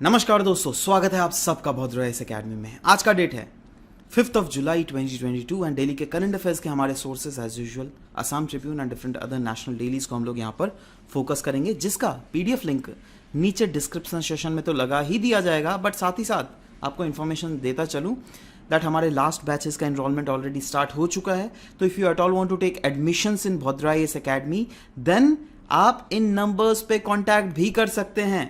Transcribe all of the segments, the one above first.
नमस्कार दोस्तों, स्वागत है आप सबका भद्रा इस एकेडमी में। आज का डेट है 5 जुलाई 2022 एंड डेली के करंट अफेयर्स के हमारे sources as usual Assam Tribune and different other national dailies को हम लोग यहाँ पर फोकस करेंगे, जिसका पीडीएफ लिंक नीचे डिस्क्रिप्शन सेशन में तो लगा ही दिया जाएगा, बट साथ ही साथ आपको इन्फॉर्मेशन देता चलूँ दैट हमारे लास्ट बैचेस का एनरोलमेंट ऑलरेडी स्टार्ट हो चुका है। तो if you at all want to take admissions in Bhadra इस एकेडमी देन आप इन नंबर्स पे कांटेक्ट भी कर सकते हैं।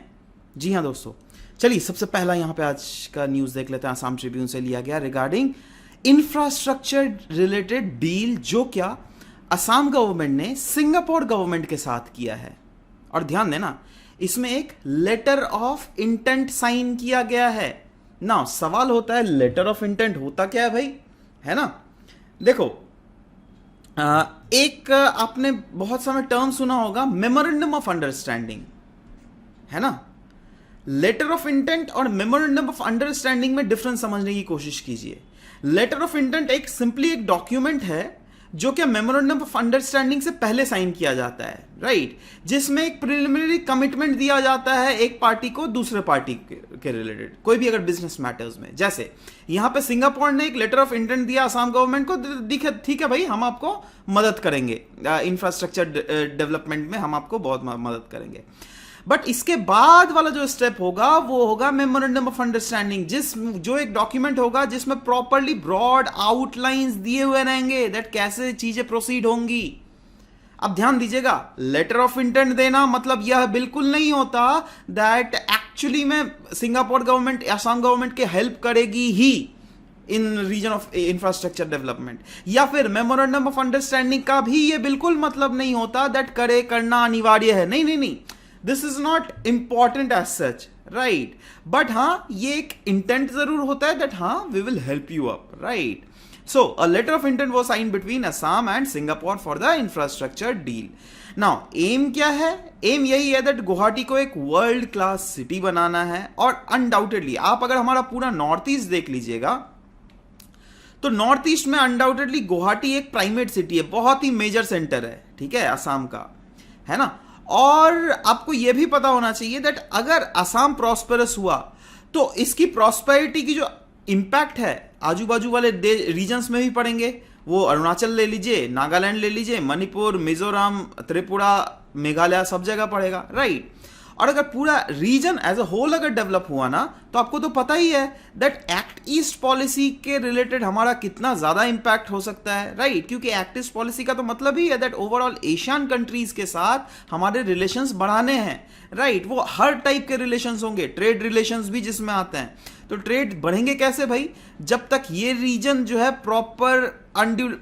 जी हाँ दोस्तों, चलिए सबसे पहला यहाँ पे आज का न्यूज़ देख लेते हैं। असम ट्रिब्यून से लिया गया रिगार्डिंग इंफ्रास्ट्रक्चर रिलेटेड डील जो क्या असम गवर्नमेंट ने सिंगापुर गवर्नमेंट के साथ किया है। और ध्यान देना, इसमें एक लेटर ऑफ इंटेंट साइन किया गया है ना। सवाल होता है लेटर ऑफ इंटेंट होता क्या है भाई, है ना। देखो एक आपने बहुत समय टर्म सुना होगा मेमोरेंडम ऑफ अंडरस्टैंडिंग, है ना। लेटर ऑफ इंटेंट और मेमोरेंडम ऑफ अंडरस्टैंडिंग में डिफरेंस समझने की कोशिश कीजिए। लेटर ऑफ इंटेंट एक सिंपली एक डॉक्यूमेंट है जो कि मेमोरेंडम ऑफ अंडरस्टैंडिंग से पहले साइन किया जाता है, राइट, जिसमें एक प्रिलिमिनरी कमिटमेंट दिया जाता है एक पार्टी को दूसरे पार्टी के रिलेटेड कोई भी अगर बिजनेस मैटर्स में। जैसे यहां पे सिंगापुर ने एक लेटर ऑफ इंटेंट दिया असम गवर्नमेंट को, ठीक है भाई हम आपको मदद करेंगे इंफ्रास्ट्रक्चर डेवलपमेंट में, हम आपको बहुत मदद करेंगे। बट इसके बाद वाला जो स्टेप होगा वो होगा मेमोरेंडम ऑफ अंडरस्टैंडिंग, जो एक डॉक्यूमेंट होगा जिसमें प्रॉपर्ली ब्रॉड आउटलाइंस दिए हुए रहेंगे दैट कैसे चीजें प्रोसीड होंगी। अब ध्यान दीजिएगा, लेटर ऑफ इंटेंट देना मतलब यह बिल्कुल नहीं होता दैट एक्चुअली में सिंगापुर गवर्नमेंट असम गवर्नमेंट के हेल्प करेगी ही इन रीजन ऑफ इंफ्रास्ट्रक्चर डेवलपमेंट, या फिर मेमोरेंडम ऑफ अंडरस्टैंडिंग का भी ये बिल्कुल मतलब नहीं होता दैट करना अनिवार्य है। नहीं, this is not important as such, right. But हाँ, ये एक इंटेंट जरूर होता है दैट हाँ we will help you up, right. So a letter of intent was signed between Assam and Singapore for the infrastructure deal. Now M क्या है? M यही है दैट गुवाहाटी को एक वर्ल्ड क्लास सिटी बनाना है। और अनडाउटेडली आप अगर हमारा पूरा नॉर्थ ईस्ट देख लीजिएगा तो नॉर्थ ईस्ट में अनडाउटेडली गुवाहाटी एक प्राइमेट सिटी है, बहुत ही मेजर सेंटर है, ठीक है, असम का, है ना। और आपको यह भी पता होना चाहिए दैट अगर असम प्रॉस्पेरस हुआ तो इसकी प्रॉस्पेरिटी की जो इंपैक्ट है आजू बाजू वाले रीजन्स में भी पड़ेंगे। वो अरुणाचल ले लीजिए, नागालैंड ले लीजिए, मणिपुर, मिजोरम, त्रिपुरा, मेघालय, सब जगह पड़ेगा, राइट। और अगर पूरा रीजन एज अ होल अगर डेवलप हुआ ना तो आपको तो पता ही है दैट एक्ट ईस्ट पॉलिसी के रिलेटेड हमारा कितना ज्यादा इंपैक्ट हो सकता है, राइट। क्योंकि एक्ट ईस्ट पॉलिसी का तो मतलब ही है दैट ओवरऑल एशियन कंट्रीज के साथ हमारे रिलेशंस बढ़ाने हैं, राइट। वो हर टाइप के रिलेशंस होंगे, ट्रेड रिलेशंस भी जिसमें आते हैं। तो ट्रेड बढ़ेंगे कैसे भाई? जब तक ये रीजन जो है प्रॉपर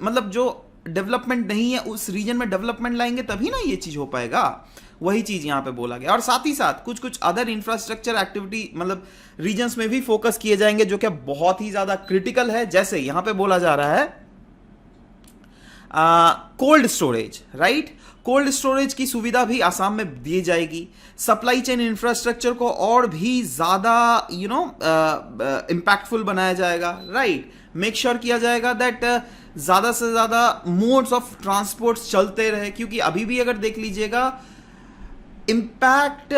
मतलब जो डेवलपमेंट नहीं है उस रीजन में डेवलपमेंट लाएंगे तभी ना ये चीज हो पाएगा। वही चीज यहां पे बोला गया। और साथ ही साथ कुछ अदर इंफ्रास्ट्रक्चर एक्टिविटी मतलब रीजन्स में भी फोकस किए जाएंगे जो कि बहुत ही ज्यादा क्रिटिकल है। जैसे यहां पे बोला जा रहा है cold storage, right. Cold storage की सुविधा भी आसाम में दी जाएगी। सप्लाई चेन इंफ्रास्ट्रक्चर को और भी ज्यादा इंपैक्टफुल बनाया जाएगा, राइट। मेक श्योर किया जाएगा दैट ज्यादा से ज्यादा मोड्स ऑफ ट्रांसपोर्ट चलते रहे, क्योंकि अभी भी अगर देख लीजिएगा इंपैक्ट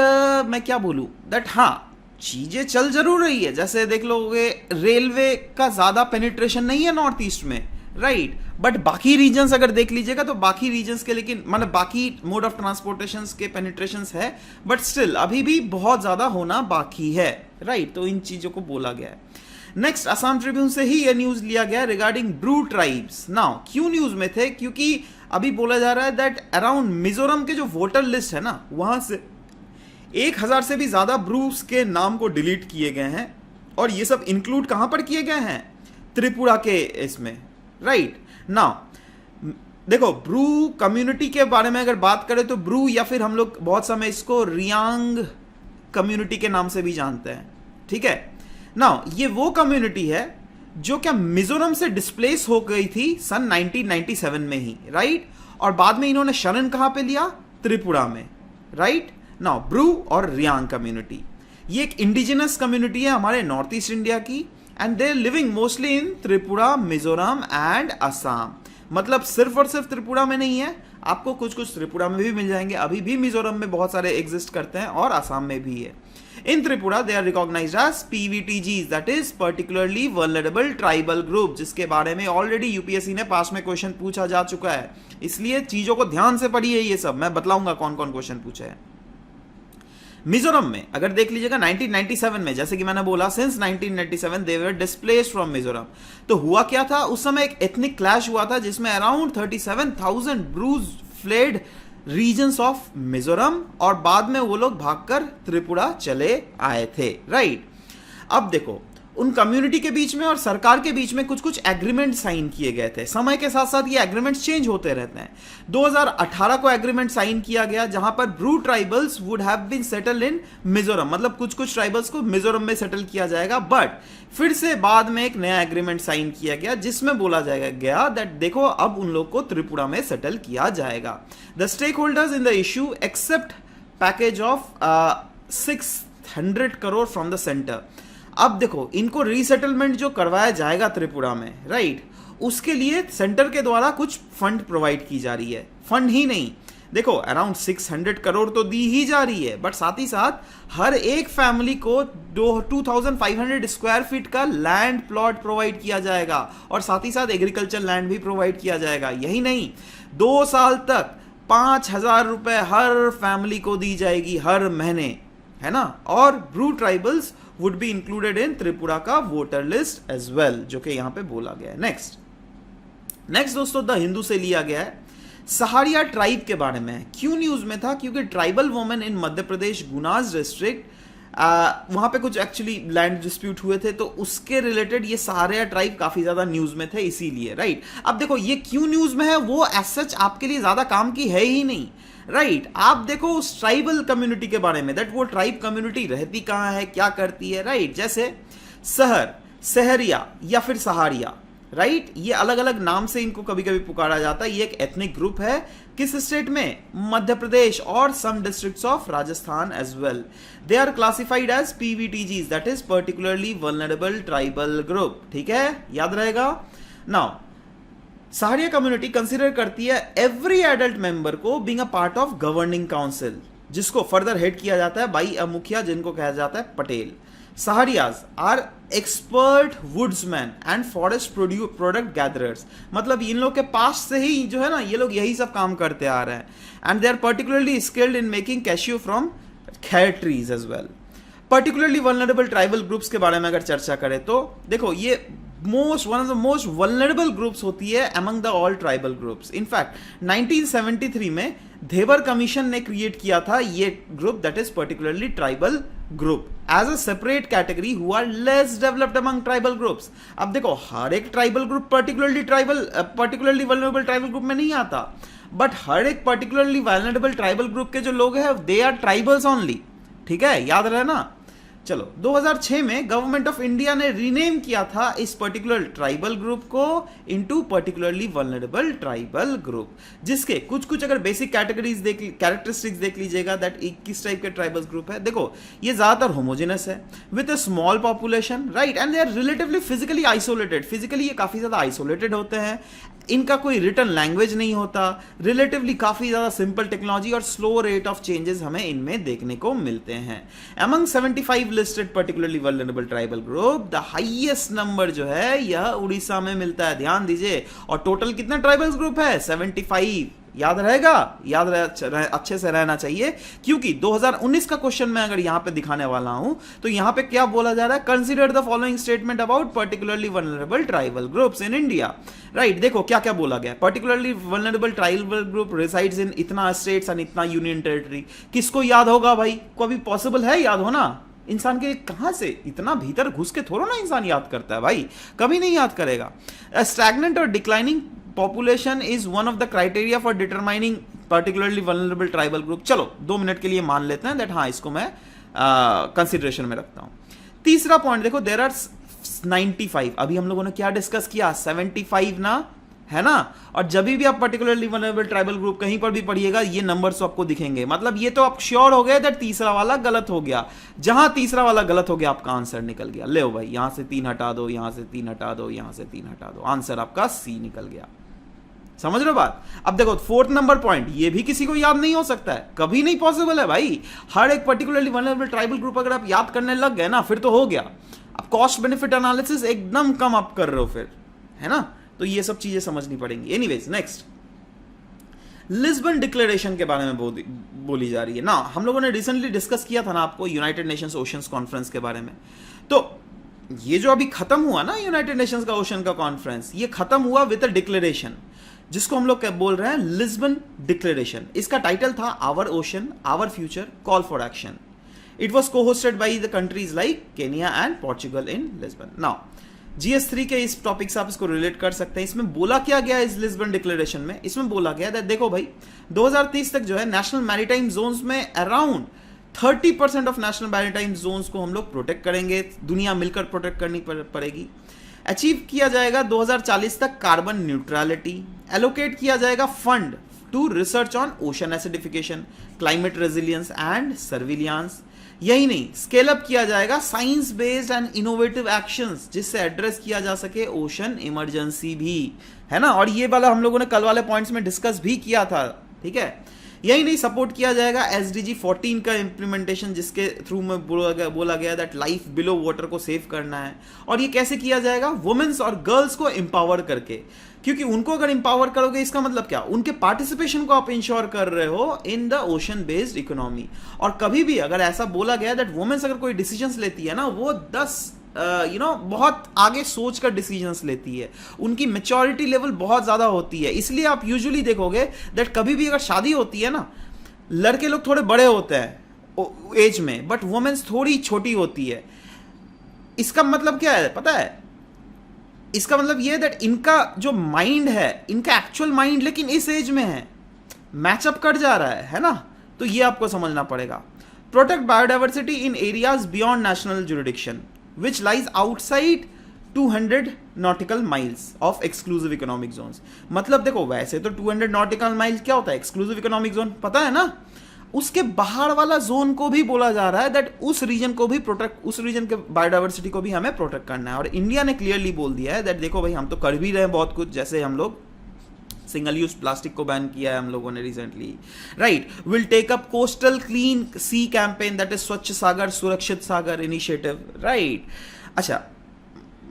मैं क्या बोलूं दैट हाँ चीजें चल जरूर रही है। जैसे देख लोगे रेलवे का ज्यादा पेनिट्रेशन नहीं है नॉर्थ ईस्ट में, राइट। बट बाकी रीजन्स अगर देख लीजिएगा तो बाकी रीजन्स के लेकिन मतलब बाकी मोड ऑफ ट्रांसपोर्टेशन के पेनिट्रेशन है, बट स्टिल अभी भी बहुत ज्यादा होना बाकी है, राइट। तो इन चीजों को बोला गया है। नेक्स्ट असम ट्रिब्यून से ही यह न्यूज लिया गया रिगार्डिंग ब्रू ट्राइब्स। नाउ क्यों न्यूज में थे? क्योंकि अभी बोला जा रहा है दैट अराउंड मिजोरम के जो वोटर लिस्ट है ना वहां से 1000 से भी ज्यादा ब्रूस के नाम को डिलीट किए गए हैं। और ये सब इंक्लूड कहां पर किए गए हैं? त्रिपुरा के इसमें, राइट। नाउ देखो ब्रू कम्युनिटी के बारे में अगर बात करें तो ब्रू या फिर हम लोग बहुत समय इसको रियांग कम्युनिटी के नाम से भी जानते हैं, ठीक है। नाउ ये वो कम्युनिटी है जो क्या मिजोरम से डिस्प्लेस हो गई थी सन 1997 में ही, राइट। और बाद में इन्होंने शरण कहां पे लिया? त्रिपुरा में, राइट। नाउ ब्रू और रियांग कम्युनिटी ये एक इंडिजिनस कम्युनिटी है हमारे नॉर्थ ईस्ट इंडिया की, and they living mostly in Tripura, Mizoram and Assam. मतलब सिर्फ और सिर्फ त्रिपुरा में नहीं है, आपको कुछ कुछ त्रिपुरा में भी मिल जाएंगे, अभी भी मिजोरम में बहुत सारे एग्जिस्ट करते हैं और आसाम में भी है। In Tripura they are recognised as PVTGs, that is particularly vulnerable tribal group, जिसके बारे में ऑलरेडी यूपीएससी ने पास में क्वेश्चन पूछा जा चुका है, इसलिए चीजों को ध्यान से पढ़िए। ये सब मैं बतलाऊंगा कौन कौन क्वेश्चन पूछे हैं। मिजोरम में अगर देख लीजिएगा 1997 में, जैसे कि मैंने बोला, since 1997 they were displaced from Mizoram. तो हुआ क्या था उस समय, एक एथनिक क्लैश हुआ था जिसमें around 37,000 Brus fled regions of Mizoram, और बाद में वो लोग भागकर त्रिपुरा चले आए थे, राइट। अब देखो उन कम्युनिटी के बीच में और सरकार के बीच में कुछ कुछ एग्रीमेंट साइन किए गए थे। समय के साथ साथ ये एग्रीमेंट चेंज होते रहते हैं। 2018 को एग्रीमेंट साइन किया गया जहां पर Bru tribals would have been settled in Mizoram, मतलब कुछ कुछ ट्राइबल्स को मिजोरम में सेटल किया जाएगा। बट फिर से बाद में एक नया एग्रीमेंट साइन किया गया जिसमें बोला गया दैट देखो अब उन लोग को त्रिपुरा में सेटल किया जाएगा। The stakeholders in the issue accept package of 600 crore from the centre. अब देखो इनको रीसेटलमेंट जो करवाया जाएगा त्रिपुरा में, राइट, उसके लिए सेंटर के द्वारा कुछ फंड प्रोवाइड की जा रही है। फंड ही नहीं, देखो अराउंड 600 करोड़ तो दी ही जा रही है, बट साथ ही साथ हर एक फैमिली को 2500 स्क्वायर फीट का लैंड प्लॉट प्रोवाइड किया जाएगा, और साथ ही साथ एग्रीकल्चर लैंड भी प्रोवाइड किया जाएगा। यही नहीं, 2 साल तक 5,000 रुपए हर फैमिली को दी जाएगी हर महीने, है ना। और Bru tribals would be included in Tripura का वोटर लिस्ट एज वेल, जो कि यहां पे बोला गया है। नेक्स्ट दोस्तों द हिंदू से लिया गया है, सहारिया ट्राइब के बारे में। क्यों न्यूज में था? क्योंकि tribal women in Madhya Pradesh gunas district, वहां पे कुछ एक्चुअली लैंड डिस्प्यूट हुए थे, तो उसके रिलेटेड ये सहारिया ट्राइब काफी ज्यादा न्यूज में थे, इसीलिए, राइट। अब देखो ये क्यों न्यूज में है वो एज सच आपके लिए ज्यादा काम की है ही नहीं, राइट। आप देखो उस ट्राइबल कम्युनिटी के बारे में, दैट वो ट्राइब कम्युनिटी रहती कहां है, क्या करती है, राइट। जैसे सहर, सहरिया या फिर सहारिया, राइट, ये अलग अलग नाम से इनको कभी कभी पुकारा जाता है। ये एक एथनिक ग्रुप है, किस स्टेट में? मध्य प्रदेश और some districts of Rajasthan as well. They are classified as PVTGs, that is particularly vulnerable tribal group, ठीक है, याद रहेगा। नाउ सहारिया कम्युनिटी कंसीडर करती है एवरी एडल्ट मेंबर को being a part of governing council, जिसको फर्दर हेड किया जाता है बाई अ मुखिया, जिनको कहा जाता है Patel. Saharias are expert woodsman and forest product gatherers, मतलब इन लोग के पास से ही जो है ना, ये लोग यही सब काम करते आ रहे हैं। And they are particularly skilled in making catechu from khair trees as well. Particularly vulnerable tribal groups के बारे में अगर चर्चा करें तो देखो ये one of the most vulnerable groups होती है among the all tribal groups. In fact 1973 में धेवर कमीशन ने क्रिएट किया था ये ग्रुप, that is particularly tribal group, as a separate category who are less developed among tribal groups. अब देखो हर एक tribal group particularly vulnerable tribal group में नहीं आता, बट हर एक पर्टिकुलरली वल्नरेबल ट्राइबल ग्रुप के जो लोग हैं दे आर ट्राइबल्स ओनली, ठीक है, याद रहना। चलो 2006 में गवर्नमेंट ऑफ इंडिया ने रीनेम किया था इस पर्टिकुलर ट्राइबल ग्रुप को into particularly vulnerable tribal group, जिसके कुछ कुछ अगर बेसिक कैरेक्टरिस्टिक्स देख लीजिएगा दैट किस टाइप के ट्राइबल ग्रुप है। देखो ये ज्यादातर होमोजेनस है with a small population, right, and they are relatively physically isolated, physically ये काफी ज्यादा आइसोलेटेड होते हैं, इनका कोई रिटन लैंग्वेज नहीं होता, रिलेटिवली काफी ज्यादा सिंपल टेक्नोलॉजी और स्लो रेट ऑफ चेंजेस हमें इनमें देखने को मिलते हैं। Among 75 listed particularly vulnerable tribal group the highest number जो है यह उड़ीसा में मिलता है, ध्यान दीजिए। और टोटल कितने ट्राइबल ग्रुप है? 75। याद रहेगा, अच्छे से रहना चाहिए, क्योंकि 2019 का क्वेश्चन मैं अगर यहां पे दिखाने वाला हूं तो यहां पे क्या बोला जा रहा है? Consider the following statement about particularly vulnerable tribal groups in India, right. देखो क्या क्या बोला गया, particularly vulnerable tribal group resides in इतना स्टेट्स एंड इतना यूनियन टेरिटरी। किसको याद होगा भाई? कभी पॉसिबल है याद होना? इंसान के कहां से इतना भीतर घुस के थोड़ा ना इंसान याद करता है भाई, कभी नहीं याद करेगा। स्टैग्नेंट और declining population is one of the criteria for determining particularly vulnerable tribal group. चलो 2 मिनट के लिए मान लेते हैं दैट हाँ इसको मैं कंसिडरेशन में रखता हूं। तीसरा पॉइंट देखो, देयर आर 95, अभी हम लोगों ने क्या डिस्कस किया? 75 ना, है ना। और जब भी आप पर्टिकुलरली वल्नरेबल ट्राइबल ग्रुप कहीं पर भी पढ़िएगा ये नंबर्स आपको दिखेंगे, मतलब ये तो आप श्योर हो गए दैट तीसरा वाला गलत हो गया। जहां तीसरा वाला गलत हो गया आपका आंसर निकल गया। ले भाई यहां से 3 हटा दो, यहां से 3 हटा दो, यहां से 3 हटा दो, आंसर आपका सी निकल गया। समझ रहे हो बात? अब देखो फोर्थ नंबर पॉइंट, ये भी किसी को याद नहीं हो सकता है, कभी नहीं पॉसिबल है भाई। हर एक पर्टिकुलरली वल्नरेबल ट्राइबल ग्रुप अगर आप याद करने लग गए ना, फिर तो हो गया। अब कॉस्ट बेनिफिट एनालिसिस एकदम कम आप कर रहे हो फिर, है ना? तो ये सब चीजें समझनी पड़ेंगी। एनीवेज नेक्स्ट, लिस्बन डिक्लेरेशन के बारे में बोली जा रही है ना। हम लोगों ने रिसेंटली डिस्कस किया था ना आपको यूनाइटेड नेशंस ओशंस कॉन्फ्रेंस के बारे में। तो ये जो अभी खत्म हुआ ना यूनाइटेड नेशंस का ओशन का कॉन्फ्रेंस, ये खत्म हुआ विद अ डिक्लेरेशन जिसको हम लोग बोल रहे हैं लिस्बन डिक्लेरेशन। इसका टाइटल था our ocean our future call for action. It was co-hosted by the countries like Kenya and Portugal in Lisbon. Now GS3 के इस टॉपिक से आप इसको रिलेट कर सकते हैं। इसमें बोला क्या गया इस लिस्बन डिक्लेरेशन में? इसमें बोला गया दैट देखो भाई 2030 तक जो है नेशनल मैरीटाइम जोन्स में around 30% of national maritime zones को हम लोग प्रोटेक्ट करेंगे, दुनिया मिलकर प्रोटेक्ट करनी पड़ेगी। अचीव किया जाएगा 2040 तक कार्बन न्यूट्रलिटी। एलोकेट किया जाएगा fund to research on ocean acidification, climate resilience and surveillance. यही नहीं, स्केल अप किया जाएगा science based and innovative actions जिससे एड्रेस किया जा सके ओशन इमरजेंसी भी, है ना? और ये वाला हम लोगों ने कल वाले पॉइंट्स में डिस्कस भी किया था, ठीक है? यही नहीं, सपोर्ट किया जाएगा SDG 14 का इंप्लीमेंटेशन जिसके थ्रू में बोला गया दैट लाइफ बिलो वाटर को सेव करना है। और ये कैसे किया जाएगा? वुमेन्स और गर्ल्स को एम्पावर करके, क्योंकि उनको अगर एम्पावर करोगे इसका मतलब क्या? उनके पार्टिसिपेशन को आप इंश्योर कर रहे हो in the ocean based economy. और कभी भी अगर ऐसा बोला गया दैट वुमेन्स अगर कोई डिसीजंस लेती है ना, वो 10 बहुत आगे सोच कर डिसीजंस लेती है, उनकी मैच्योरिटी लेवल बहुत ज्यादा होती है। इसलिए आप यूजुअली देखोगे दैट कभी भी अगर शादी होती है ना, लड़के लोग थोड़े बड़े होते हैं एज में, बट वुमेन्स थोड़ी छोटी होती है। इसका मतलब क्या है पता है? इसका मतलब ये है दैट इनका जो माइंड है, इनका एक्चुअल माइंड लेकिन इस एज में है, मैचअप कर जा रहा है ना? तो ये आपको समझना पड़ेगा। Protect biodiversity in areas beyond national jurisdiction which lies outside 200 nautical miles of exclusive economic zones। मतलब देखो वैसे तो 200 nautical miles क्या होता है? exclusive economic zone पता है ना? उसके बाहर वाला जोन को भी बोला जा रहा है दैट उस रीजन को भी प्रोटेक्ट, उस रीजन के बायोडाइवर्सिटी को भी हमें प्रोटेक्ट करना है। और इंडिया ने क्लियरली बोल दिया है दैट देखो भाई हम तो कर भी रहे हैं बहुत कुछ, जैसे हम लोग सिंगल यूज प्लास्टिक को बैन किया है हम लोगों ने recently, right? Will take up coastal clean sea campaign that is Swachh Sagar Surakshit Sagar initiative, right? अच्छा,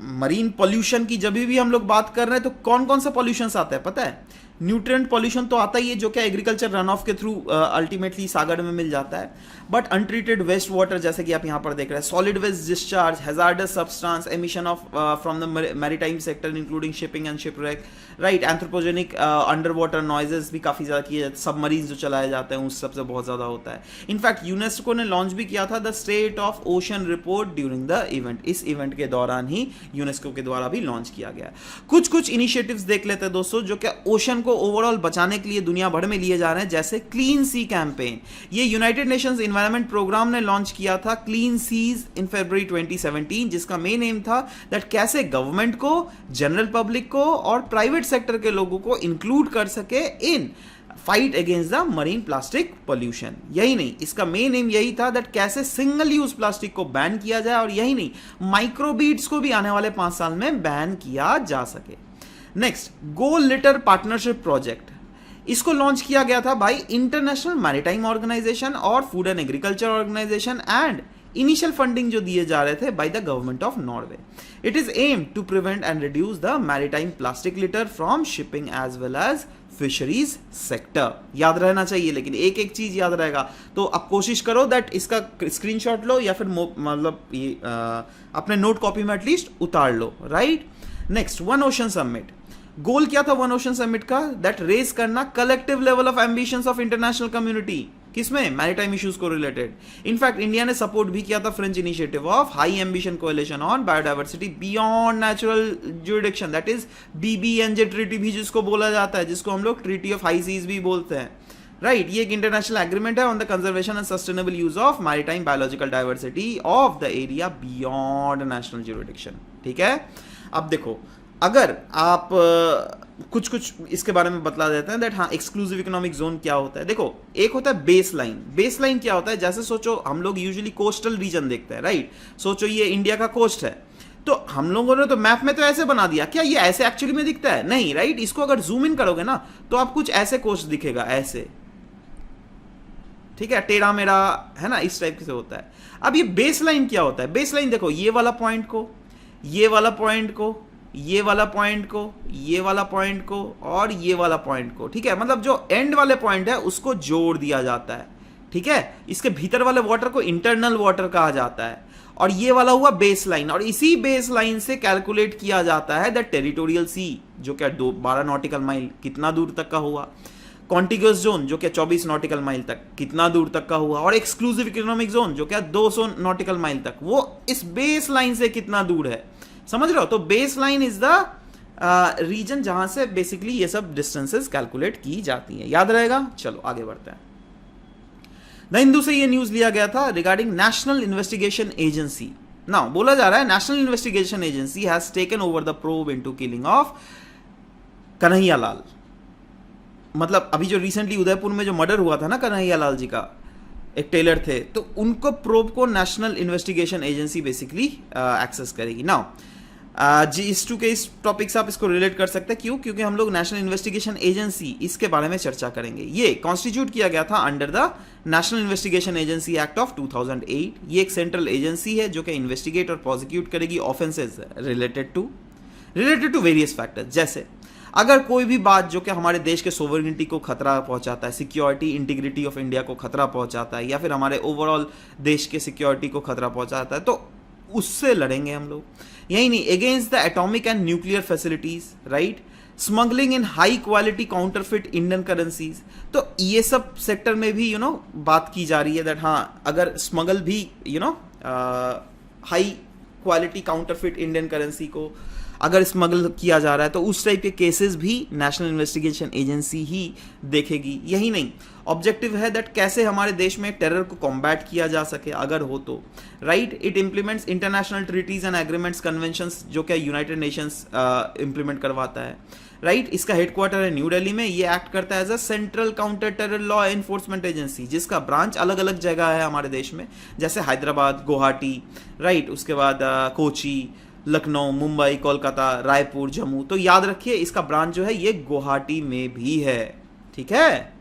मरीन पॉल्यूशन की जब भी हम लोग बात कर रहे हैं तो कौन कौन सा पॉल्यूशन आता है पता है? न्यूट्रिएंट पॉल्यूशन तो आता ही है जो कि एग्रीकल्चर रन ऑफ के थ्रू अल्टीमेटली सागर में मिल जाता है, बट अनट्रीटेड वेस्ट वाटर जैसे कि आप यहां पर देख रहे हैं, solid waste discharge, hazardous substance, emission of from the maritime sector including shipping and shipwreck, right? Anthropogenic under water noises भी काफी ज्यादा किए जाते हैं, सबमरीन जो चलाए जाते हैं उस सबसे बहुत ज्यादा होता है। इनफैक्ट यूनेस्को ने लॉन्च भी किया था the state of ocean report during the event, इस इवेंट के दौरान ही यूनेस्को के द्वारा भी लॉन्च किया गया। कुछ इनिशिएटिव्स देख लेते हैं दोस्तों जो कि ओशन को ओवरऑल बचाने के लिए दुनिया भर में लिए जा रहे हैं, जैसे क्लीन सी कैंपेन। ये यूनाइटेड नेशंस एनवायरनमेंट प्रोग्राम ने लॉन्च किया था क्लीन सीज इन फरवरी 2017, जिसका मेन एम था दैट कैसे गवर्नमेंट को, जनरल पब्लिक को और प्राइवेट सेक्टर के लोगों को इंक्लूड कर सके in fight against the marine plastic pollution. यही नहीं, इसका मेन एम यही था दैट कैसे सिंगल यूज प्लास्टिक को बैन किया जाए, और यही नहीं, माइक्रोबीड्स को भी आने वाले 5 साल में बैन किया जा सके। Next, go litter partnership project, इसको लॉन्च किया गया था बाय इंटरनेशनल मैरीटाइम ऑर्गेनाइजेशन और food and agriculture organisation, and initial funding जो दिए जा रहे थे by the government of Norway. It is aim to prevent and reduce the maritime plastic litter from shipping as well as fisheries sector. याद रहना चाहिए, लेकिन एक एक चीज याद रहेगा, तो आप कोशिश करो दैट इसका स्क्रीनशॉट लो या फिर मतलब ये अपने नोट कॉपी में एटलीस्ट उतार लो, right? Next, one ocean summit. Goal क्या था वन ओशन समिट का? दैट रेज करना collective level of ambitions of international community, किसमें? मैरीटाइम इश्यूज को रिलेटेड। इनफैक्ट इंडिया ने सपोर्ट भी किया था French initiative of high ambition coalition on biodiversity beyond natural jurisdiction, that is BBNJ treaty भी जिसको बोला जाता है, जिसको हम लोग ट्रीटी ऑफ हाई सीज भी बोलते हैं, राइट? ये एक इंटरनेशनल एग्रीमेंट है on the conservation and sustainable use of maritime biological diversity of the area beyond national jurisdiction, ठीक है? अब देखो, अगर आप कुछ इसके बारे में बतला देते हैं दैट हाँ एक्सक्लूसिव इकोनॉमिक जोन क्या होता है। देखो, एक होता है बेस लाइन। बेस लाइन क्या होता है? जैसे सोचो हम लोग यूजुअली कोस्टल रीजन देखते हैं, राइट? सोचो ये इंडिया का कोस्ट है, तो हम लोगों ने तो मैप में तो ऐसे बना दिया, क्या ये ऐसे एक्चुअली में दिखता है? नहीं, राइट। इसको अगर जूम इन करोगे ना तो आप कुछ ऐसे कोस्ट दिखेगा, ऐसे, ठीक है, टेढ़ा मेढ़ा, है ना, इस टाइप से होता है। अब ये बेस लाइन क्या होता है? बेस लाइन देखो, ये वाला पॉइंट को, ये वाला पॉइंट को, ये वाला पॉइंट को, ये वाला पॉइंट को और ये वाला पॉइंट को, ठीक है, मतलब जो एंड वाले पॉइंट है उसको जोड़ दिया जाता है, ठीक है। इसके भीतर वाले वाटर को इंटरनल वाटर कहा जाता है, और ये वाला हुआ बेस लाइन, और इसी बेस लाइन से कैलकुलेट किया जाता है द टेरिटोरियल सी, जो क्या 12 नॉटिकल माइल कितना दूर तक का हुआ, कॉन्टिग्यूअस जोन जो क्या 24 नॉटिकल माइल तक कितना दूर तक का हुआ, और एक्सक्लूसिव इकोनॉमिक जोन जो क्या 200 नॉटिकल माइल तक, वो इस बेस लाइन से कितना दूर है, समझ रहे हो? तो base line is the region जहां से बेसिकली ये सब डिस्टेंसेस कैलकुलेट की जाती हैं। याद रहेगा? चलो आगे बढ़ते हैं। द हिंदू से ये न्यूज लिया गया था regarding National investigation Agency. Now बोला जा रहा है National investigation Agency has taken over the probe into killing of Kanhaiya Lal. मतलब अभी जो रिसेंटली उदयपुर में जो मर्डर हुआ था ना कन्हैया लाल जी का, एक टेलर थे, तो उनको प्रोब को national investigation agency basically access करेगी। नाउ GS2 के इस टॉपिक से आप इसको रिलेट कर सकते हैं, क्यों? क्योंकि हम लोग नेशनल इन्वेस्टिगेशन एजेंसी इसके बारे में चर्चा करेंगे। ये कॉन्स्टिट्यूट किया गया था under the national investigation agency act of 2008। ये एक सेंट्रल एजेंसी है जो कि इन्वेस्टिगेट और प्रोसिक्यूट करेगी offences related to various factors, जैसे अगर कोई भी बात जो कि हमारे देश के सोवरेनिटी को खतरा पहुंचाता है, सिक्योरिटी इंटीग्रिटी ऑफ इंडिया को खतरा पहुंचाता है, या फिर हमारे ओवरऑल देश के सिक्योरिटी को खतरा पहुंचाता है, तो उससे लड़ेंगे हम लोग। यही नहीं, against the atomic and nuclear facilities, right, smuggling in high quality counterfeit Indian currencies, तो ये सब सेक्टर में भी बात की जा रही है दैट हाँ, अगर स्मगल भी high quality counterfeit Indian currency को अगर स्मगल किया जा रहा है तो उस टाइप के केसेस भी नेशनल इन्वेस्टिगेशन एजेंसी ही देखेगी। यही नहीं, ऑब्जेक्टिव है दैट कैसे हमारे देश में टेरर को कॉम्बैट किया जा सके अगर हो तो, right. It implements international treaties and agreements, conventions जो क्या यूनाइटेड नेशंस इम्प्लीमेंट करवाता है, राइट। इसका हेडक्वार्टर है न्यू दिल्ली में। ये एक्ट करता है as a central counter terror law enforcement agency, जिसका ब्रांच अलग अलग जगह है हमारे देश में, जैसे हैदराबाद, गुवाहाटी, राइट, उसके बाद कोची, लखनऊ, मुंबई, कोलकाता, रायपुर, जम्मू। तो याद रखिए इसका ब्रांच जो है ये गुवाहाटी में भी है, ठीक है।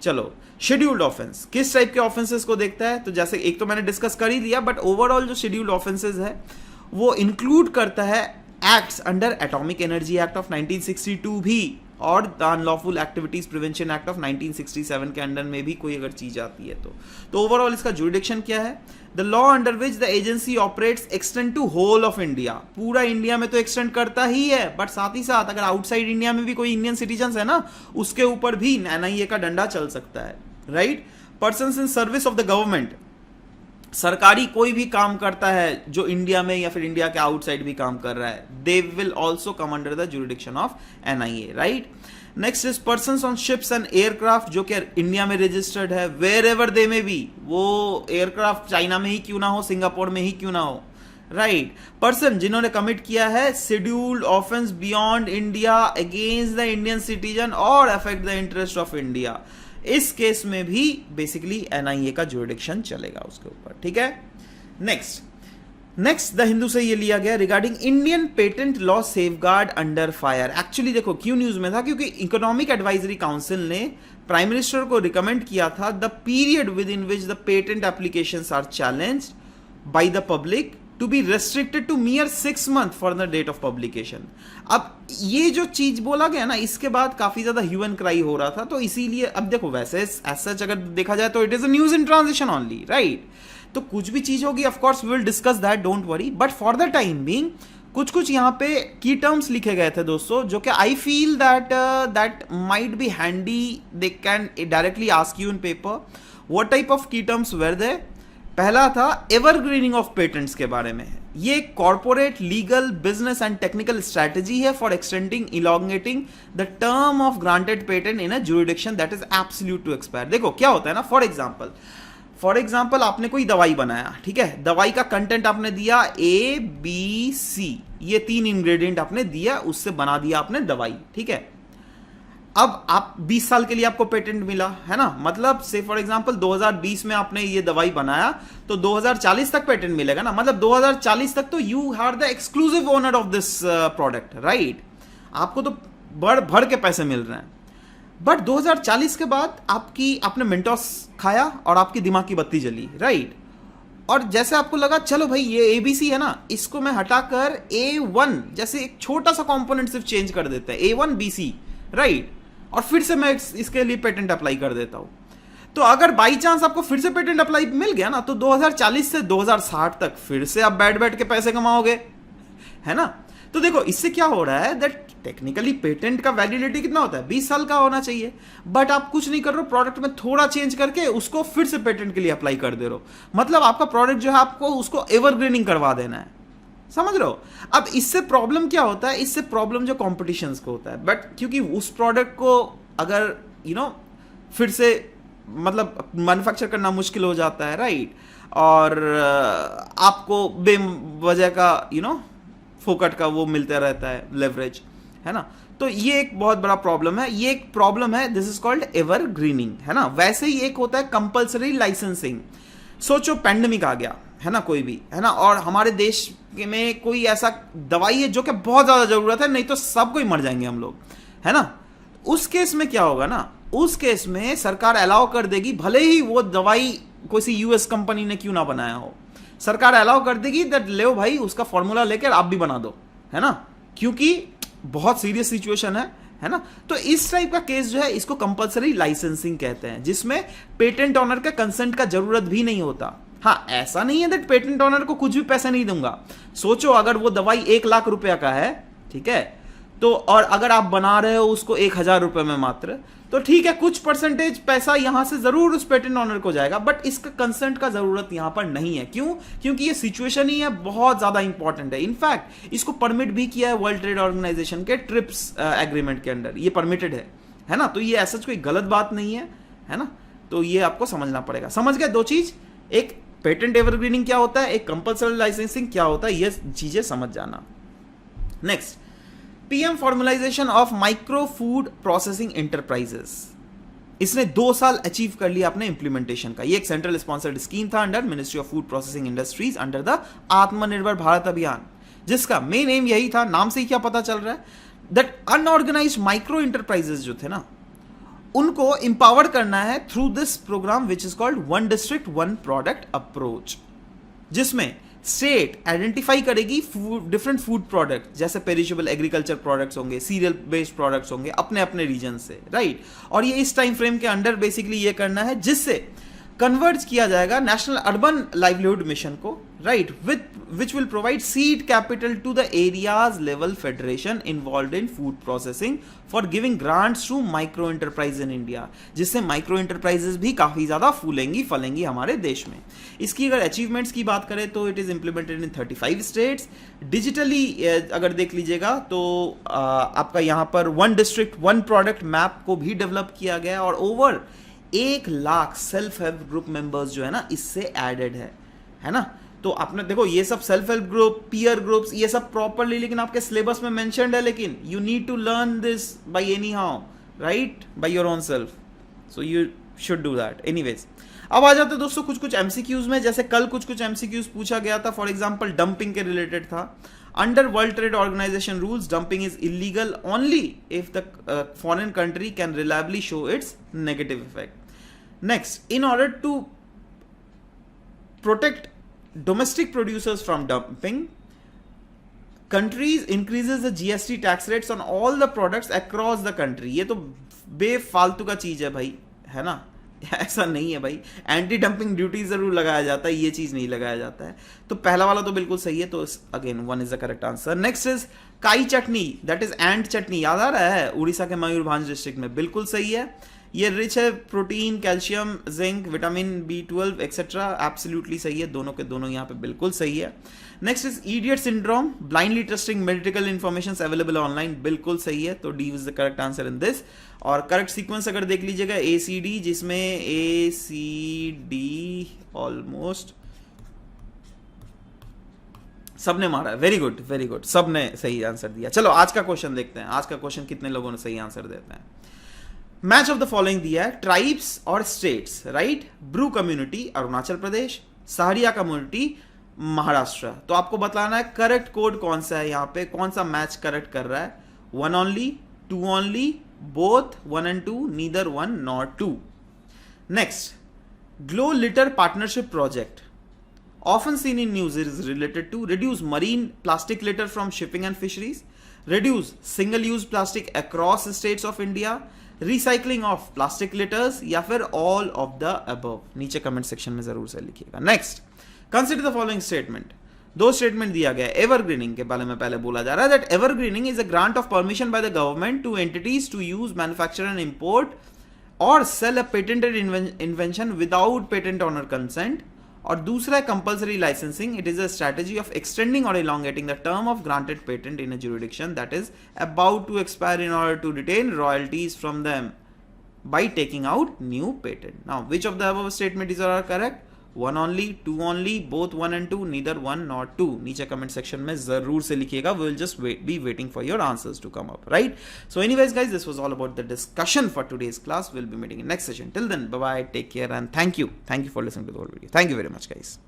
चलो, शेड्यूल्ड ऑफेंस किस टाइप के ऑफेंसेस को देखता है? तो जैसे एक तो मैंने डिस्कस कर ही दिया, बट ओवरऑल जो शेड्यूल्ड ऑफेंसेस है वो इंक्लूड करता है acts under atomic energy act of 1962 भी, और the unlawful activities prevention act of 1967 के अंडर में भी कोई अगर चीज आती है तो ओवरऑल इसका जुरिडिक्शन क्या है? The law under which the agency operates extend to whole of India. पूरा इंडिया में तो एक्सटेंड करता ही है, बट साथ ही साथ अगर आउटसाइड इंडिया में भी कोई इंडियन सिटीजन है ना, उसके ऊपर भी NIA का डंडा चल सकता है, right. Persons in service of the government, सरकारी कोई भी काम करता है जो इंडिया में या फिर इंडिया के आउटसाइड भी काम कर रहा है, they will also come under the jurisdiction of NIA, right. Next is persons on ships and aircraft जो कि इंडिया में रजिस्टर्ड है, वेर एवर दे में भी, वो एयरक्राफ्ट चाइना में ही क्यों ना हो, सिंगापुर में ही क्यों ना हो, राइट। पर्सन जिन्होंने कमिट किया है scheduled offence beyond India against the Indian citizen और affect the interest of India, इस केस में भी बेसिकली NIA का जुरिडिक्शन चलेगा उसके ऊपर, ठीक है। नेक्स्ट द हिंदू से ये लिया गया regarding Indian patent law safeguard under fire. Actually देखो क्यों न्यूज में था, क्योंकि इकोनॉमिक एडवाइजरी काउंसिल ने प्राइम मिनिस्टर को रिकमेंड किया था the period within which the patent applications are challenged by the public to be restricted to mere 6 months for the date of publication. अब ये जो चीज बोला गया ना, इसके बाद काफी ज्यादा ह्यू एंड क्राई हो रहा था, तो इसीलिए अब देखो वैसे सच अगर देखा जाए तो it is a news in transition only, right. तो कुछ भी चीज होगी of course we will discuss that, don't worry, but for the time being कुछ यहाँ पे की टर्म्स लिखे गए थे दोस्तों, जो कि I feel that might be handy, they can directly ask you in paper. What type of key terms were they? पहला था एवरग्रीनिंग ऑफ पेटेंट्स के बारे में। ये corporate legal business and technical strategy है for extending elongating the term of granted patent in a jurisdiction that is absolute to expire. देखो क्या होता है ना, फॉर एग्जाम्पल आपने कोई दवाई बनाया, ठीक है, दवाई का कंटेंट आपने दिया ABC, ये 3 इंग्रेडिएंट आपने दिया, उससे बना दिया आपने दवाई, ठीक है। अब आप 20 साल के लिए आपको पेटेंट मिला है ना, मतलब से फॉर एग्जांपल 2020 में आपने ये दवाई बनाया तो 2040 तक पेटेंट मिलेगा ना, मतलब 2040 तक तो you are the exclusive owner of this product, right. आपको तो बढ़ भर के पैसे मिल रहे हैं। बट 2040 के बाद आपने मेंटोस खाया और आपकी दिमाग की बत्ती जली, राइट। और जैसे आपको लगा चलो भाई ये ABC है ना, इसको मैं हटाकर A1 जैसे एक छोटा सा कंपोनेंट सिर्फ चेंज कर देते हैं, A1BC, राइट, और फिर से मैं इसके लिए पेटेंट अप्लाई कर देता हूं। तो अगर बाई चांस आपको फिर से पेटेंट अप्लाई मिल गया ना, तो 2040 से 2060 तक फिर से आप बैठ बैठ के पैसे कमाओगे, है ना। तो देखो इससे क्या हो रहा है दैट टेक्निकली पेटेंट का वैलिडिटी कितना होता है, 20 साल का होना चाहिए, बट आप कुछ नहीं कर रहे हो, प्रोडक्ट में थोड़ा चेंज करके उसको फिर से पेटेंट के लिए अप्लाई कर दे रहे हो। मतलब आपका प्रोडक्ट जो है आपको उसको एवरग्रीनिंग करवा देना है, समझ रहे हो। अब इससे प्रॉब्लम क्या होता है, इससे प्रॉब्लम जो कॉम्पिटिशन को होता है, बट क्योंकि उस प्रोडक्ट को अगर फिर से मतलब मैन्युफैक्चर करना मुश्किल हो जाता है, राइट, और आपको बेवजह का फोकट का वो मिलता रहता है लेवरेज, है ना। तो ये एक बहुत बड़ा प्रॉब्लम है, ये एक प्रॉब्लम है, दिस इज कॉल्ड एवरग्रीनिंग, है ना। वैसे ही एक होता है कंपल्सरी लाइसेंसिंग। सोचो पैंडेमिक आ गया है ना, कोई भी, है ना, और हमारे देश में कोई ऐसा दवाई है जो कि बहुत ज्यादा जरूरत है, नहीं तो सब कोई मर जाएंगे हम लोग, है ना। उस केस में क्या होगा ना, उस केस में सरकार अलाउ कर देगी, भले ही वो दवाई कोई US कंपनी ने क्यों ना बनाया हो, सरकार अलाउ कर देगी दैट ले भाई उसका फॉर्मूला लेकर आप भी बना दो, है ना, क्योंकि बहुत सीरियस सिचुएशन है ना। तो इस टाइप का केस जो है इसको कंपल्सरी लाइसेंसिंग कहते हैं, जिसमें पेटेंट ऑनर का कंसेंट का जरूरत भी नहीं होता। हाँ, ऐसा नहीं है दैट पेटेंट ऑनर को कुछ भी पैसे नहीं दूंगा। सोचो अगर वो दवाई 1 लाख रुपया का है, ठीक है, तो और अगर आप बना रहे हो उसको 1000 रुपए में मात्र, तो ठीक है, कुछ परसेंटेज पैसा यहां से जरूर उस पेटेंट ऑनर को जाएगा, बट इसका कंसेंट का जरूरत यहां पर नहीं है। क्यों? क्योंकि ये सिचुएशन ही है बहुत ज्यादा इंपॉर्टेंट है। इनफैक्ट इसको परमिट भी किया है वर्ल्ड ट्रेड ऑर्गेनाइजेशन के ट्रिप्स एग्रीमेंट के अंडर, ये परमिटेड है ना। तो ये ऐसा कोई गलत बात नहीं है ना। तो ये आपको समझना पड़ेगा। समझ गए दो चीज, एक पेटेंट एवरग्रीनिंग क्या होता है, एक कंपल्सरी लाइसेंसिंग क्या होता है, ये चीजें समझ जाना। Next, PM formalisation of micro food processing enterprises. इसने 2 साल अचीव कर लिया अपने इंप्लीमेंटेशन का। ये एक सेंट्रल स्पॉन्सर्ड स्कीम था under ministry of food processing industries under the आत्मनिर्भर भारत अभियान, जिसका मेन एम यही था। नाम से ही क्या पता चल रहा है दैट अनऑर्गेनाइज्ड माइक्रो एंटरप्राइजेस जो थे ना, उनको इंपावर करना है through this programme which is called one district one product approach, जिसमें स्टेट आइडेंटिफाई करेगी डिफरेंट फूड प्रोडक्ट, जैसे पेरिशेबल एग्रीकल्चर प्रोडक्ट्स होंगे, सीरियल बेस्ड प्रोडक्ट्स होंगे अपने अपने रीजन से, राइट। और ये इस टाइम फ्रेम के अंडर बेसिकली ये करना है जिससे कन्वर्ट किया जाएगा नेशनल अर्बन लाइवलीहुड मिशन को, right, which will provide seed capital to the areas level federation involve in food processing for giving grants to micro enterprise in India, जिससे micro enterprises भी काफी ज्यादा फूलेंगी फलेंगी हमारे देश में। इसकी अगर अचीवमेंट्स की बात करें तो it is implemented in 35 states. Digitally अगर देख लीजिएगा तो आपका यहां पर one district one product map को भी डेवलप किया गया, और over 1 lakh self help group members जो है ना इससे एडेड है ना। तो आपने देखो ये सब self help group, peer groups, ये सब प्रॉपरली लेकिन आपके सिलेबस में मेंशन्ड है, लेकिन you need to learn this by anyhow, right, by your own self, so you should do that. Anyways, अब आ जाते दोस्तों कुछ MCQs में। जैसे कल कुछ MCQs पूछा गया था, फॉर एग्जाम्पल डंपिंग के रिलेटेड था। Under world trade organisation rules dumping is illegal only if the foreign country can reliably show its negative effect. Next, in order to protect domestic producers from dumping, countries increases the GST tax rates on all the products across the country। ये तो बेफालतू का चीज है भाई, है ना, ऐसा नहीं है भाई। एंटी डंपिंग ड्यूटी जरूर लगाया जाता है, ये चीज नहीं लगाया जाता है। तो पहला वाला तो बिल्कुल सही है, तो again 1 is the correct answer. Next is काई चटनी, दैट इज एंट चटनी, याद आ रहा है, उड़ीसा के मयूरभंज डिस्ट्रिक्ट में, बिल्कुल सही है। ये रिच है protein, calcium, zinc, vitamin B12 etcetera, absolutely सही है, दोनों के दोनों यहाँ पे बिल्कुल सही है। Next is idiot syndrome, blindly trusting medical information available online, बिल्कुल सही है, तो D is the correct answer in this. और करेक्ट सीक्वेंस अगर देख लीजिएगा ACD, जिसमें ACD ऑलमोस्ट सबने मारा है, वेरी गुड, सबने सही आंसर दिया। चलो आज का क्वेश्चन देखते हैं, आज का क्वेश्चन कितने लोगों ने सही आंसर देते हैं। मैच ऑफ द फॉलोइंग दिया है, ट्राइब्स और states, right? Bru community Arunachal Pradesh, Saharia community Maharashtra. तो आपको बताना है करेक्ट कोड कौन सा है, यहां पे कौन सा मैच करेक्ट कर रहा है। 1 only, 2 only, both 1 and 2, neither 1 nor 2. Next, Glow Litter Partnership Project, often seen in news, is related to reduce marine plastic litter from shipping and fisheries, reduce single-use plastic across states of India, recycling of plastic litters, या फिर all of the above। नीचे comment section में जरूर से लिखिएगा। Next, consider the following statement. दो statement दिया गया है। एवरग्रीनिंग के बारे में पहले बोला जा रहा है that evergreening is a grant of permission by the government to entities to use, manufacture and import और sell a patented invention without patent owner consent. और दूसरा है compulsory licensing. It is a strategy of extending और elongating the term of granted patent in a jurisdiction that is about to expire in order to retain royalties from them by taking out new patent. Now, which of the above statement is correct? 1 only, 2 only, both 1 and 2, neither 1 nor 2। नीचे comment section में जरूर से लिखिएगा। We will just be waiting for your answers to come up, right? So anyways guys, this was all about the discussion for today's class. We'll be meeting in next session. Till then, bye bye, take care, and thank you for listening to the whole video. Thank you very much guys.